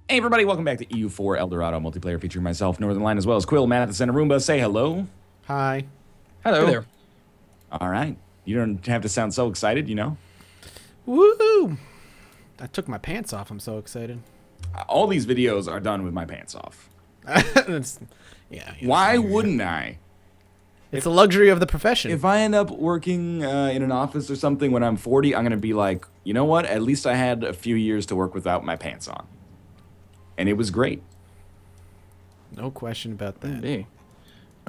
Hey everybody, welcome back to EU4 El Dorado multiplayer featuring myself, Northern Line, as well as Quill, Matt at the center Roomba. Say hello. Hi. Hey Hello. there. All right. You don't have to sound so excited, you know. Woohoo! I took my pants off. I'm so excited. All these videos are done with my pants off. It's- yeah. Why wouldn't I? It's a luxury of the profession. If I end up working in an office or something when I'm 40, I'm going to be like, you know what? At least I had a few years to work without my pants on. And it was great. No question about that. Hey.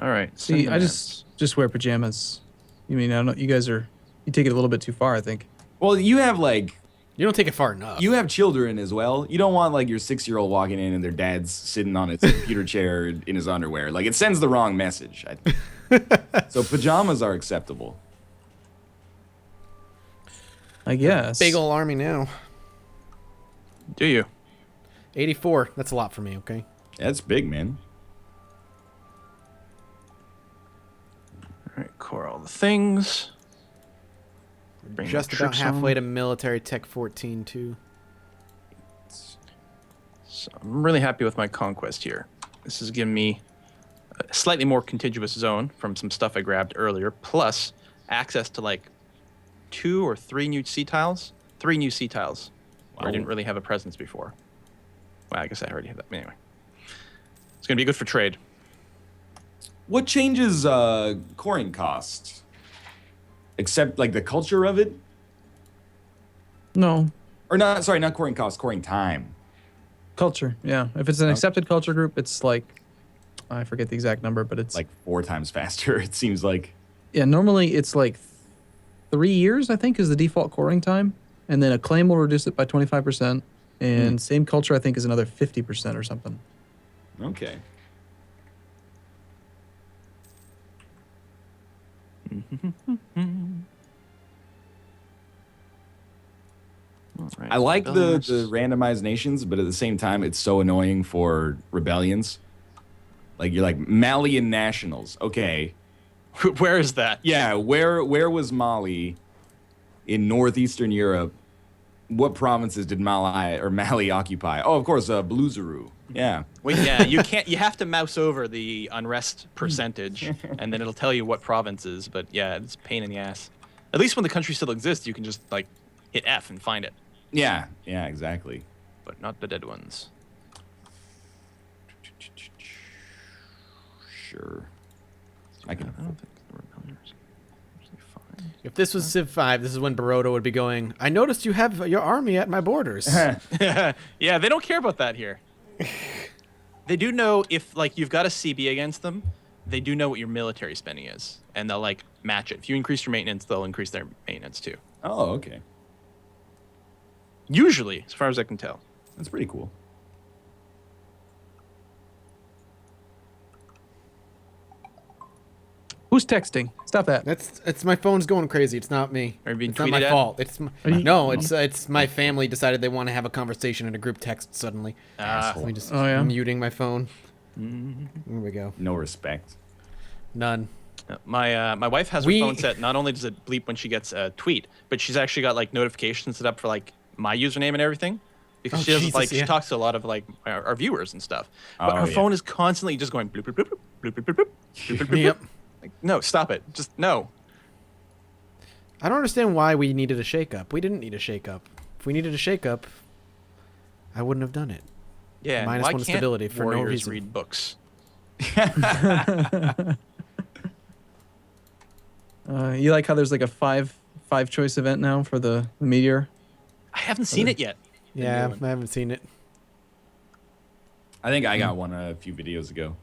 All right. See, I just wear pajamas. You mean I don't know? You guys you take it a little bit too far, I think. Well, you have like, You don't take it far enough. you have children as well. You don't want like your 6-year-old walking in and their dad's sitting on his computer chair in his underwear. Like it sends the wrong message. So pajamas are acceptable. I guess. Big ol' army now. Do you? 84. That's a lot for me. Okay. That's big, man. All right. Core all the things. Bring Just the about troops halfway on. to military tech 14 too. So I'm really happy with my conquest here. This is giving me a slightly more contiguous zone from some stuff I grabbed earlier, plus access to like 2 or 3 new sea tiles. 3 new sea tiles where I didn't really have a presence before. Well, I guess I already had that. Anyway, it's gonna be good for trade. What changes coring cost? Except like the culture of it? No. Or not, sorry, not coring cost, coring time. Culture, yeah. If it's an Oh. accepted culture group, it's like, I forget the exact number, but it's Like 4 times faster, it seems like. yeah, normally it's like 3 years, I think, is the default coring time. And then a claim will reduce it by 25%. And same culture, I think, is another 50% or something. Okay. All right, I like the rebellions. randomized nations, but at the same time, it's so annoying for rebellions. Like you're like Malian nationals. Okay. Where is that? Yeah, where was Mali in northeastern Europe? What provinces did Mali occupy? Oh, of course, Bluzuru. Yeah. Wait, yeah, you can't. You have to mouse over the unrest percentage, and then it'll tell you what provinces. But yeah, it's a pain in the ass. At least when the country still exists, you can just like hit F and find it. Yeah, exactly. But not the dead ones. Sure. I can. I don't think the rebellions are usually fine. If this was Civ 5, this is when Dorado would be going, I noticed you have your army at my borders. Yeah, they don't care about that here. They do know if like you've got a CB against them, they do know what your military spending is, and they'll like match it. If you increase your maintenance, they'll increase their maintenance too. Oh, okay. Usually, as far as I can tell. That's pretty cool. Who's texting? Stop that. It's my phone's going crazy. It's not me. Are you being It's not my tweeted at? fault. It's Are you- no. It's my family decided they want to have a conversation in a group text suddenly. Let me just Oh, yeah? muting my phone. There we go. No respect. None. My wife has her We- phone set. Not only does it bleep when she gets a tweet, but she's actually got like notifications set up for like my username and everything, because Oh, she does Jesus, like yeah. she talks to a lot of like our viewers and stuff. But Oh, her yeah. phone is constantly just going bloop bloop bloop bloop bloop bloop bloop bloop bloop bloop. Yep. Like, no, stop it. Just no. I don't understand why we needed a shakeup. We didn't need a shakeup. If we needed a shakeup, I wouldn't have done it. Yeah. Minus why one can't stability for no warriors reason. read books? You like how there's like a five choice event now for the meteor? I haven't seen it yet. The Yeah, new one. I haven't seen it. I think I got one a few videos ago.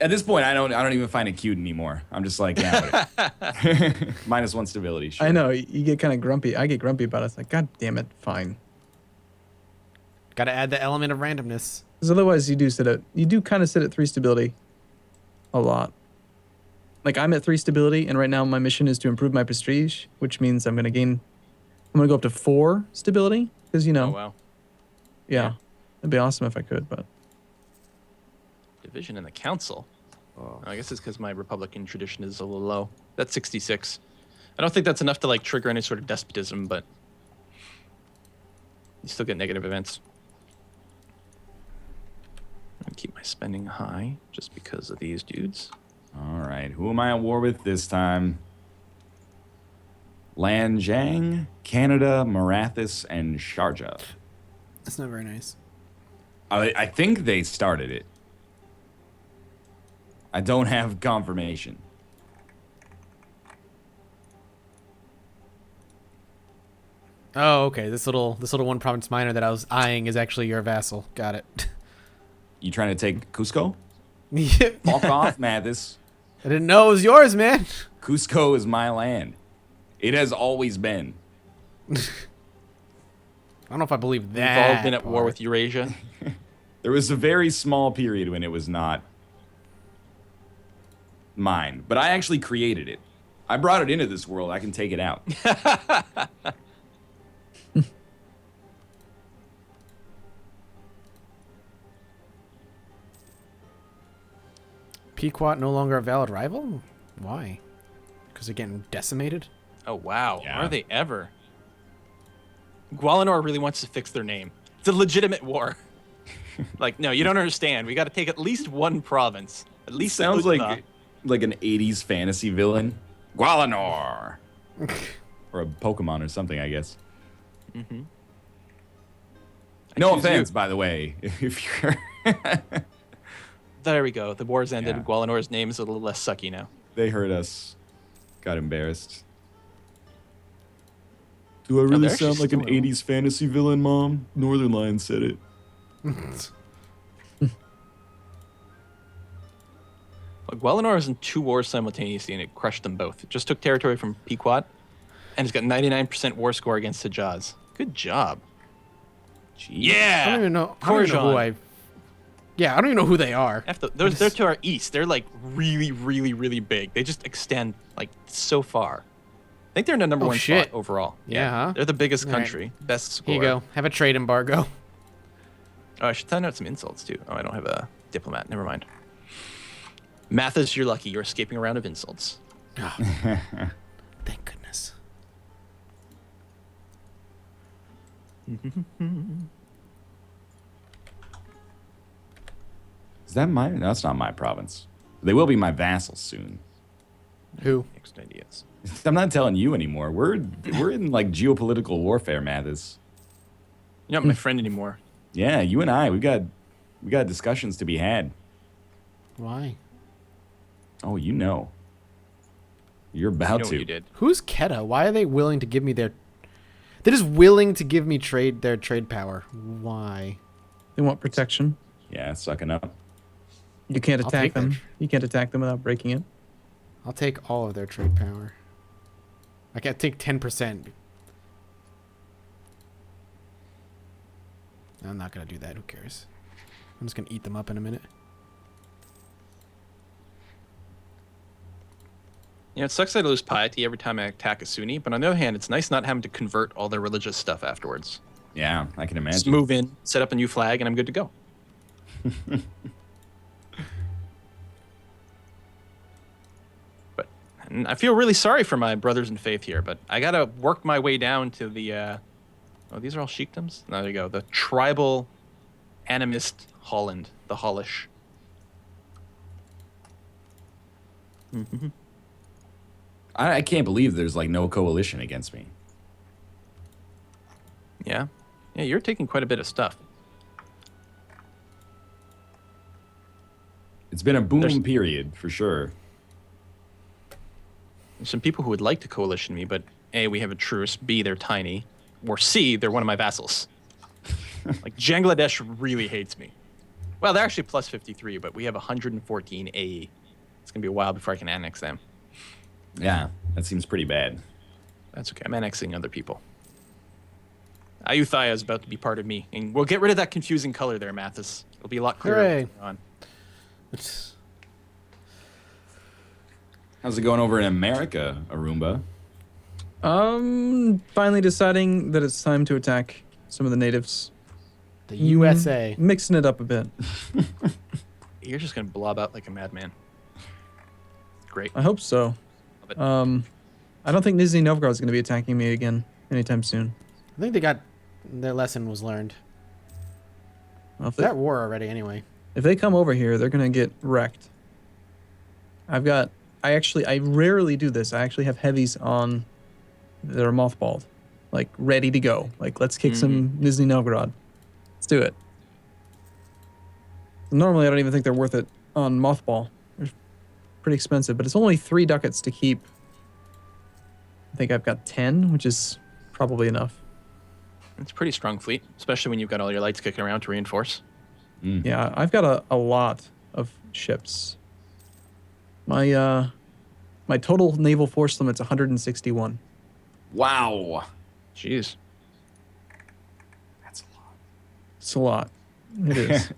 At this point, I don't even find it cute anymore. I'm just like, yeah, whatever. Minus 1 stability. Sure. I know, you get kind of grumpy. I get grumpy about it. It's like, God damn it, fine. Got to add the element of randomness. Because otherwise you do kind of sit at 3 stability a lot. Like I'm at 3 stability, and right now my mission is to improve my prestige, which means I'm going to go up to 4 stability, because, you know, Oh wow. yeah, it'd be awesome if I could, but Division in the council. I guess it's because my Republican tradition is a little low. That's 66. I don't think that's enough to like trigger any sort of despotism, but you still get negative events. And keep my spending high just because of these dudes. All right, who am I at war with this time? Lanjang, Canada, Marathis, and Sharjah. That's not very nice. I think they started it. I don't have confirmation. Oh, okay. This little one province minor that I was eyeing is actually your vassal. Got it. You trying to take Cusco? Yeah. Fuck off, Mathis. I didn't know it was yours, man. Cusco is my land. It has always been. I don't know if I believe We've that. all been at war part. with Eurasia. There was a very small period when it was not mine, but I actually created it. I brought it into this world. I can take it out. Pequot no longer a valid rival? Why? Because they're getting decimated? Oh, wow. Yeah. Are they ever? Gualanor really wants to fix their name. It's a legitimate war. Like, no, you don't understand. We got to take at least one province. At least Sounds Utah. like an 80s fantasy villain. Gualanor. Or a Pokemon or something, I guess. Mhm. No choose offense, you. by the way. If you're There we go. The war's ended. Yeah. Gualanor's name is a little less sucky now. They heard us. Got embarrassed. Do I really they're actually sound like an still at 80s fantasy villain, Mom? Northern Lion said it. Like, Gualanor was in 2 wars simultaneously, and it crushed them both. It just took territory from Pequot, and it's got 99% war score against Hejaz. Good job. Jeez. I Yeah! don't even know. I don't even know who Korjan. Yeah, I don't even know who they are. They're to our east. They're like really, really, really big. They just extend like so far. I think they're in the number Oh, one shit. spot overall. Yeah, huh? They're the biggest All right. country. Best score. Here you go. Have a trade embargo. Oh, I should send out some insults too. Oh, I don't have a diplomat. Never mind. Mathis, you're lucky. You're escaping a round of insults. Oh, thank goodness. Is that my? That's not my province. They will be my vassals soon. Who? Next ideas. I'm not telling you anymore. We're in like geopolitical warfare, Mathis. You're not my friend anymore. Yeah, you and I, we got discussions to be had. Why? Oh, you know. You're You about know to. what you did. Who's Keta? Why are they willing to give me their... They're just willing to give me their trade power. Why? They want protection. Yeah, sucking up. You can't I'll attack take that. them. You can't attack them without breaking it. I'll take all of their trade power. I can take 10%. I'm not going to do that. Who cares? I'm just going to eat them up in a minute. You know, it sucks that I lose piety every time I attack a Sunni, but on the other hand, it's nice not having to convert all their religious stuff afterwards. Yeah, I can Just imagine. move in, set up a new flag, and I'm good to go. But and I feel really sorry for my brothers in faith here, but I gotta work my way down to the. Oh, these are all sheikdoms. No, there you go. The tribal animist Holland, the Hollish. I can't believe there's like no coalition against me. Yeah, yeah, you're taking quite a bit of stuff. It's been a boom There's- period for sure. There's some people who would like to coalition me, but A, we have a truce, B, they're tiny, or C, they're one of my vassals. Like, Bangladesh really hates me. Well, they're actually plus 53, but we have 114 AE. It's going to be a while before I can annex them. Yeah, that seems pretty bad. That's okay. I'm annexing other people. Ayutthaya is about to be part of me, and we'll get rid of that confusing color there, Mathis. It'll be a lot clearer Hooray. what's going on. It's... How's it going over in America, Arumba? Finally deciding that it's time to attack some of the natives. The USA. Mixing it up a bit. You're just going to blob out like a madman. Great. I hope so. Love it. I don't think Nizhny Novgorod is going to be attacking me again anytime soon. I think they got... Their lesson was learned. Well, if they- They're at war already anyway. If they come over here, they're gonna get wrecked. I rarely do this. I actually have heavies on that are mothballed, like ready to go. Like, let's kick some Nizhny Novgorod. Let's do it. Normally, I don't even think they're worth it on mothball. They're pretty expensive, but it's only 3 ducats to keep. I think I've got 10, which is probably enough. It's a pretty strong fleet, especially when you've got all your lights kicking around to reinforce. Yeah, I've got a lot of ships. My total naval force limit's 161. Wow. Jeez. That's a lot. It's a lot. It is.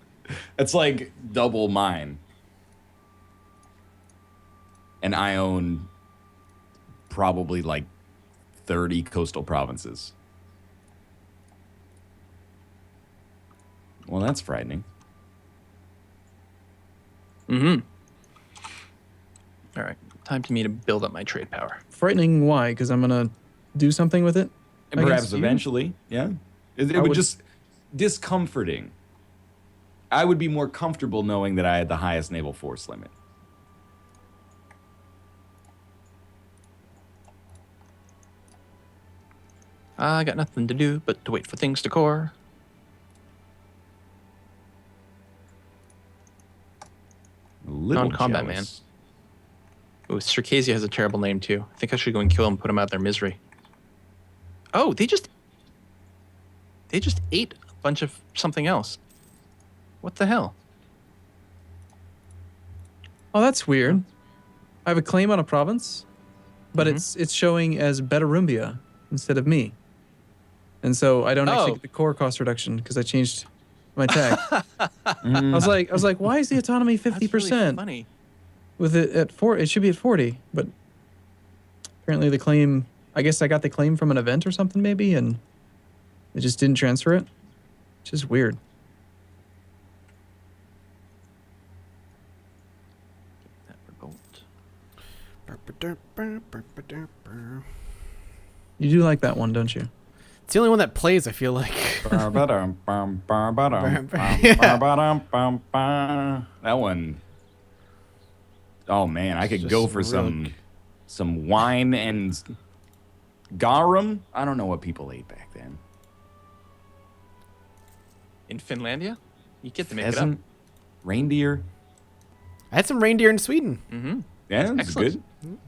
That's like double mine. And I own probably like 30 coastal provinces. Well, that's frightening. Mm-hmm. All right. Time for me to build up my trade power. Frightening. Why? Because I'm gonna do something with it. And against perhaps you? eventually, yeah. It I would would- just discomforting. I would be more comfortable knowing that I had the highest naval force limit. I got nothing to do but to wait for things to core. A little Non-combat, jealous. Ooh, Circassia has a terrible name too. I think I should go and kill them and put them out of their misery. Oh, they just ate a bunch of something else. What the hell? Oh, that's weird. I have a claim on a province, but Mhm. it's showing as Betarumbia instead of me. And so I don't actually Oh. get the core cost reduction because I changed my tag. I was like, why is the autonomy 50%? That's really funny. With it at 4, it should be at 40, but apparently the claim, I guess I got the claim from an event or something maybe, and it just didn't transfer it. It's just weird. That revolt. You do like that one, don't you? It's the only one that plays, I feel like. That one. Oh man, I could Just go for really- some wine and garum. I don't know what people ate back then. In Finlandia? You get to make it up. Pheasant, reindeer. I had some reindeer in Sweden. Mm-hmm. Yeah, it's Excellent. good.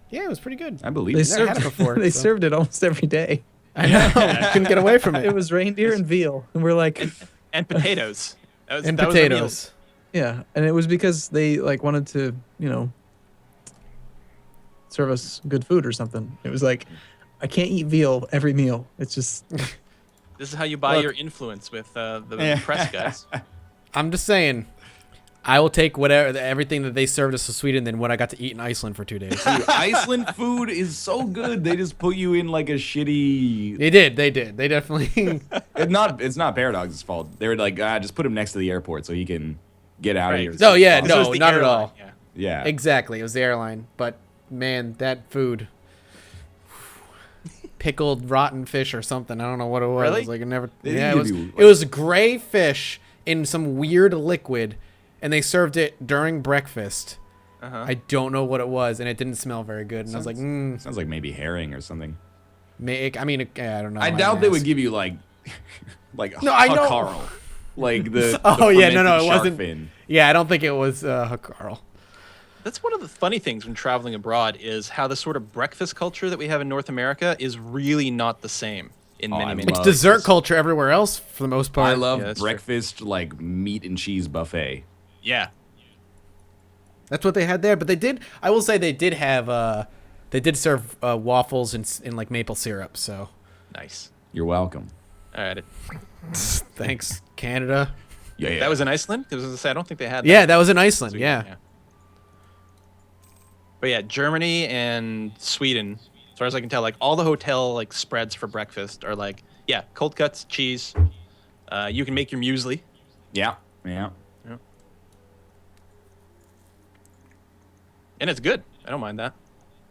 Yeah, it was pretty good. I believe They it. never had it before, they so- served it almost every day. I know. Couldn't get away from It it. was reindeer and veal, and we're like, And potatoes. That And that was the meal. potatoes. yeah, and it was because they like wanted to, serve us good food or something. It was like, I can't eat veal every meal. It's just This is how you buy Look. your influence with the press guys. I'm just saying, I will take everything that they served us in Sweden than what I got to eat in Iceland for 2 days. Dude, Iceland food is so good. They just put you in like a shitty. They did. They definitely. It's not Paradox's fault. They were like, just put him next to the airport so he can get out of Right. here. Oh, yeah, This no, was the not at airline, all. Yeah. Yeah. Exactly. It was the airline. But man, that food. Pickled rotten fish or something. I don't know what it was. Really? It was like it never. They didn't Yeah, it give was. you, It was gray fish in some weird liquid, and they served it during breakfast. Uh-huh. I don't know what it was, and it didn't smell very good. And I was like, Sounds like maybe herring or something. I don't know. I doubt they would give you like No, I know. Carl. Like the Oh, the yeah, no, fermented it shark wasn't- fin. Yeah, I don't think it was Carl. That's one of the funny things when traveling abroad is how the sort of breakfast culture that we have in North America is really not the same in Oh, many, I many It's love dessert this. culture everywhere else for the most part. I love Yeah, that's true. breakfast like meat and cheese buffet. Yeah. That's what they had there. But they did. I will say they did have. They did serve waffles in like maple syrup. So Nice. You're welcome. All right. thanks, Canada. Yeah. That was in Iceland? Because as I say, I don't think they had that. Yeah, that was in Iceland. Sweden, Yeah. But yeah, Germany and Sweden, as far as I can tell, like all the hotel like spreads for breakfast are like, yeah, cold cuts, cheese. You can make your muesli. Yeah. And it's good. I don't mind that.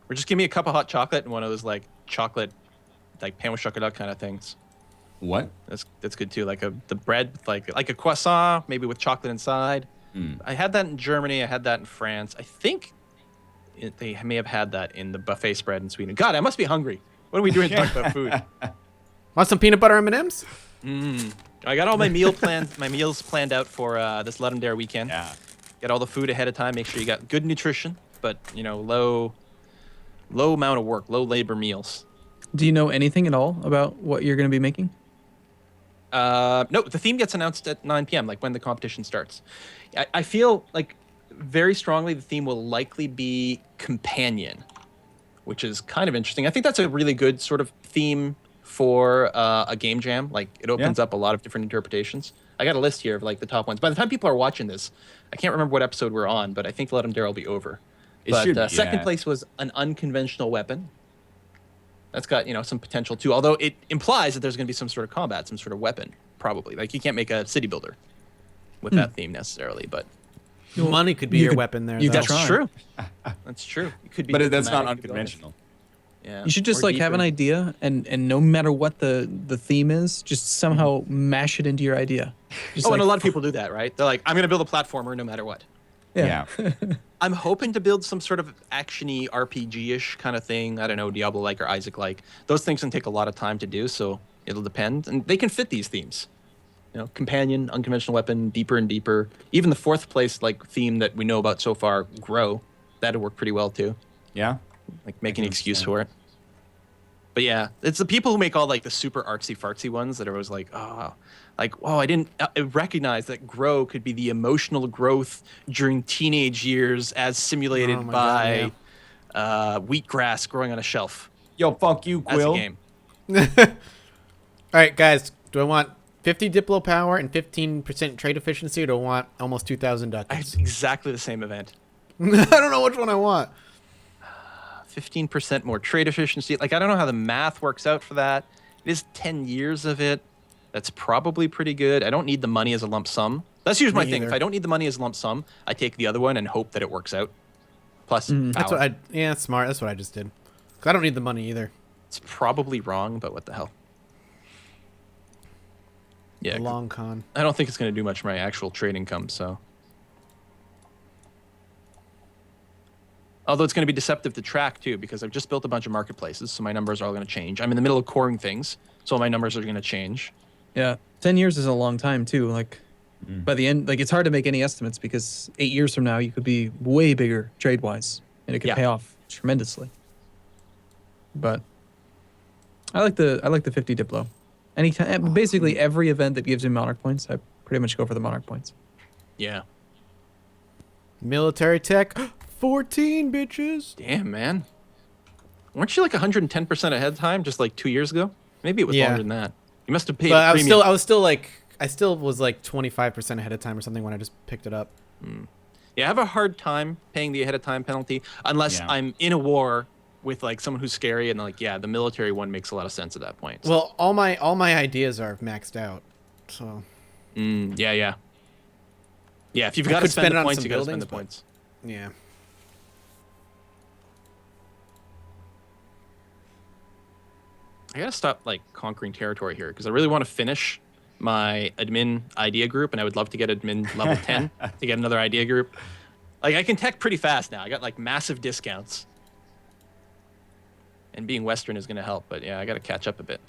Or just give me a cup of hot chocolate and one of those like chocolate, like pan with chocolat kind of things. What? That's good too. Like the bread with like a croissant, maybe with chocolate inside. I had that in Germany. I had that in France. I think they may have had that in the buffet spread in Sweden. God, I must be hungry. What are we doing talking about food? Want some peanut butter M&Ms? I got all my meals planned out for this Londonderry weekend. Yeah. Get all the food ahead of time. Make sure you got good nutrition, but low amount of work, low labor meals. Do you know anything at all about what you're going to be making? No, the theme gets announced at 9 p.m., like when the competition starts. I feel like very strongly the theme will likely be companion, which is kind of interesting. I think that's a really good sort of theme for a game jam. Like it opens up a lot of different interpretations. I got a list here of like the top ones. By the time people are watching this, I can't remember what episode we're on, but I think Let 'em Dare will be over. But second place was an unconventional weapon. That's got, some potential too. Although it implies that there's going to be some sort of combat, some sort of weapon, probably. Like you can't make a city builder with that theme necessarily, but Money could be your weapon there. you though. could that's try. true. That's true. It could be, But that's not diplomatic, unconventional. Yeah. You should just Or like have an deeper. idea, and no matter what the theme is, just somehow mash it into your idea. Just And a lot of people do that, right? They're like, I'm going to build a platformer no matter what. Yeah. I'm hoping to build some sort of action-y, RPG-ish kind of thing. I don't know, Diablo-like or Isaac-like. Those things can take a lot of time to do, so it'll depend. And they can fit these themes. Companion, unconventional weapon, deeper and deeper. Even the fourth place theme that we know about so far, Grow, that'd work pretty well too. Yeah. Like make an excuse for it. But yeah, it's the people who make all like the super artsy-fartsy ones that are always like, I didn't recognize that grow could be the emotional growth during teenage years as simulated Oh my by God, wheatgrass growing on a shelf. Yo, fuck you, That's Quill. a game. All right, guys. Do I want 50 Diplo power and 15% trade efficiency, or do I want almost 2,000 I had ducats? exactly the same event. I don't know which one I want. 15% more trade efficiency. Like, I don't know how the math works out for that. It is 10 years of it. That's probably pretty good. I don't need the money as a lump sum. That's usually my Me thing. If either. I don't need the money as a lump sum, I take the other one and hope that it works out. Plus, That's power. what that's smart. That's what I just did. 'Cause I don't need the money either. It's probably wrong, but what the hell? Yeah, A long con. I don't think it's going to do much for my actual trade income, so. Although it's going to be deceptive to track, too, because I've just built a bunch of marketplaces, so my numbers are all going to change. I'm in the middle of coring things, so my numbers are going to change. Yeah, 10 years is a long time too. Like by the end, like it's hard to make any estimates because 8 years from now you could be way bigger trade wise, and it could Yeah. pay off tremendously. But I like the 50 Diplo. Anytime, basically every event that gives me monarch points, I pretty much go for the monarch points. Yeah. Military tech. 14 bitches. Damn, man. Weren't you like 110% ahead of time just like 2 years ago? Maybe it was Yeah. longer than that. You must have paid But a premium. I still was like 25% ahead of time or something when I just picked it up. Yeah, I have a hard time paying the ahead of time penalty unless Yeah. I'm in a war with like someone who's scary and like, yeah, the military one makes a lot of sense at that point. Well, all my ideas are maxed out. So, Yeah. Yeah, if you've I got to could spend spend it the on points, some you got to spend buildings, the but- points. yeah. I gotta stop like conquering territory here because I really want to finish my admin idea group, and I would love to get admin level 10 to get another idea group. Like I can tech pretty fast now. I got like massive discounts, and being Western is gonna help. But yeah, I gotta catch up a bit.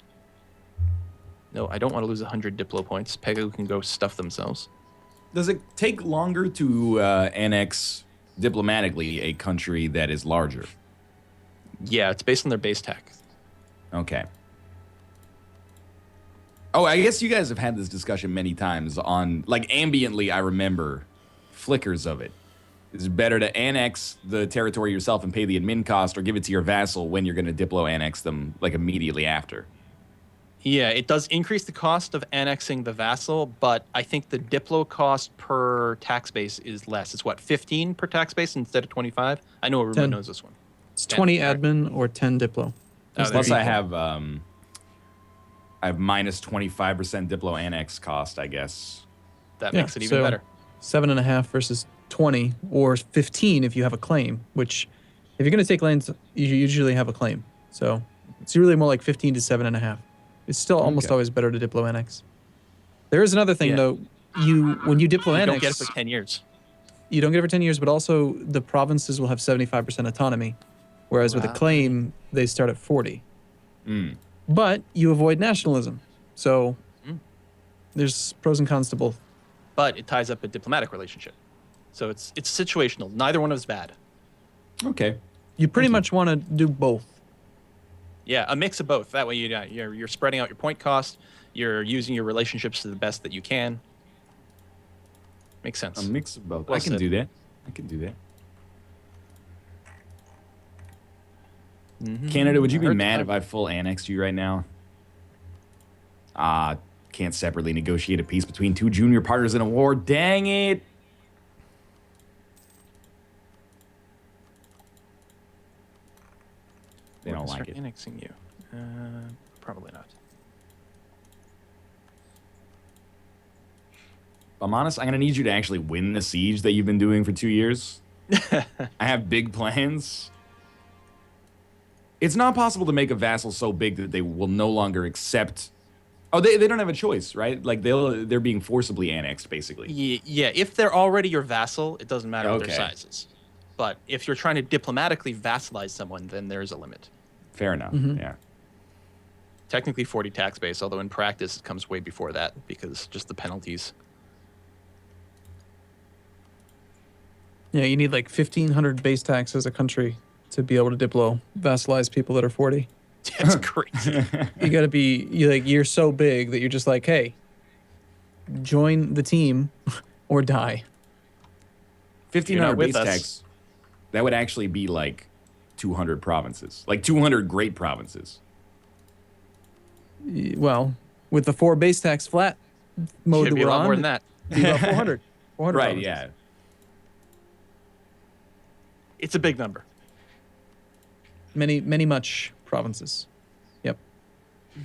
No, I don't want to lose 100 Diplo points. Pegu can go stuff themselves. Does it take longer to annex diplomatically a country that is larger? Yeah, it's based on their base tech. Okay. Oh, I guess you guys have had this discussion many times on, like, ambiently, I remember flickers of it. Is it better to annex the territory yourself and pay the admin cost, or give it to your vassal when you're going to diplo annex them, like, immediately after? Yeah, it does increase the cost of annexing the vassal, but I think the Diplo cost per tax base is less. It's what, 15 per tax base instead of 25? I know everyone 10. knows this one. It's 20 Yeah. admin or 10 Diplo. Oh, Plus, there I you go. have minus 25% diplo annex cost, I guess. That Yeah, makes it even so- better. 7.5 versus 20 or 15 if you have a claim, which if you're going to take lands, you usually have a claim. So it's really more like 15 to 7.5. It's still almost Okay. always better to Diplo annex. There is another thing Yeah. though. When you Diplo You annex, don't get it for 10 years. you don't get it for 10 years, but also the provinces will have 75% autonomy, whereas with a Wow. claim they start at 40. Mm. But you avoid nationalism, so there's pros and cons to both. But it ties up a diplomatic relationship. So it's situational. Neither one of is bad. Okay. You pretty much want to do both. Yeah, a mix of both. That way you're spreading out your point cost. You're using your relationships to the best that you can. Makes sense. A mix of both. Well I can said. do that. I can do that. Canada, would you be Heard mad that. if I full annexed you right now? Can't separately negotiate a peace between two junior partners in a war. Dang it. They We're don't gonna like start it. annexing you. Probably not. If I'm honest, I'm going to need you to actually win the siege that you've been doing for 2 years. I have big plans. It's not possible to make a vassal so big that they will no longer accept. Oh, they don't have a choice, right? Like they're being forcibly annexed, basically. Yeah, if they're already your vassal, it doesn't matter what Okay. their size is. But if you're trying to diplomatically vassalize someone, then there's a limit. Fair enough. Yeah. Technically 40 tax base, although in practice it comes way before that because just the penalties. Yeah, you need like 1,500 base tax as a country to be able to Diplo vassalize people that are 40. That's crazy. You got to be you're so big that you're just like, hey, join the team or die. 1,500 with base us. tax. That would actually be like 200 provinces, like 200 great provinces. Well, with the 4 base tax flat mode Should that be a we're lot on, more than that. it'd be about 400. 400 Right, provinces. yeah. It's a big number. Many much provinces. Yep. We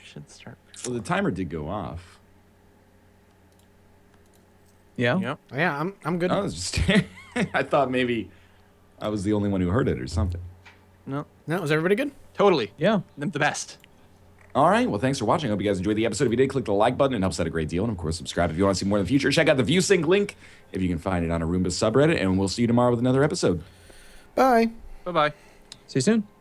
should start. Well, the timer did go off. Yeah. Yep. Yeah, I'm good. I was just I thought maybe I was the only one who heard it or something. No. No, is everybody good? Totally. Yeah. The best. All right. Well, thanks for watching. I hope you guys enjoyed the episode. If you did, click the like button. It helps out a great deal. And, of course, subscribe if you want to see more in the future. Check out the ViewSync link if you can find it on Arumba's subreddit. And we'll see you tomorrow with another episode. Bye. Bye-bye. See you soon.